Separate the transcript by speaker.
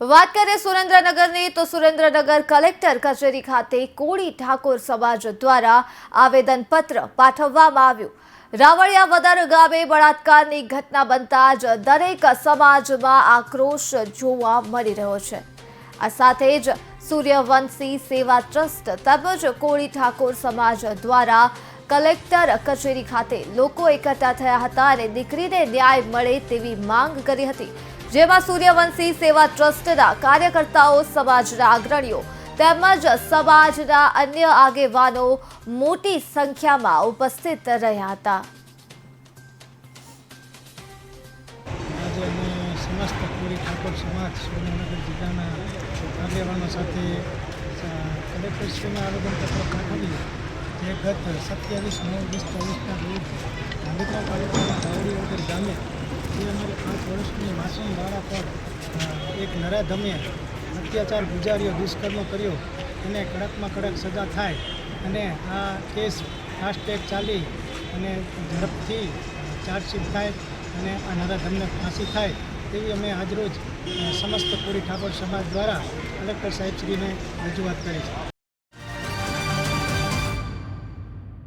Speaker 1: વાત કરીએ સુરેન્દ્રનગરની તો સુરેન્દ્રનગર કલેક્ટર કચેરી ખાતે કોળી ઠાકોર સમાજ દ્વારા આવેદનપત્ર પાઠવવામાં આવ્યું। રાવળિયાવદર ગામે બળાત્કારની ઘટના બનતા જ દરેક સમાજમાં આક્રોશ જોવા મળી રહ્યો છે। આ સાથે જ સૂર્યવંશી સેવા ટ્રસ્ટ તેમજ કોળી ઠાકોર સમાજ દ્વારા કલેક્ટર કચેરી ખાતે લોકો એકઠા થયા હતા અને દીકરીને ન્યાય મળે તેવી માંગ કરી હતી, જેમાં સૂર્યવંશી સેવા ટ્રસ્ટના કાર્યકર્તાઓ, સમાજના અગ્રણીઓ તેમજ સમાજના અન્ય આગેવાનો મોટી સંખ્યામાં ઉપસ્થિત રહ્યા હતા।
Speaker 2: આજે અમે સમસ્ત કોળી ઠાકોર સમાજ સુરેન્દ્રનગર જિલ્લાના આગેવાનો સાથે કલેક્ટરશ્રીને આવેદનપત્ર પાઠવી, જે ગત 27/9/2024ના રોજ ધાંગધ્રા તાલુકાના રાવળિયાવદર ગામે જે અમારી 5 વર્ષની માસૂમ બાળા પર એક નરાધમે અત્યાચાર ગુજાર્યો, દુષ્કર્મ કર્યો, એને કડકમાં કડક સજા થાય અને આ કેસ ફાસ્ટ ટ્રેક ચાલી અને ઝડપથી ચાર્જશીટ થાય અને આ નરાધમને ફાંસી થાય તેવી અમે આજરોજ સમસ્ત કોળી ઠાકોર સમાજ દ્વારા કલેક્ટર સાહેબશ્રીને રજૂઆત કરી છે।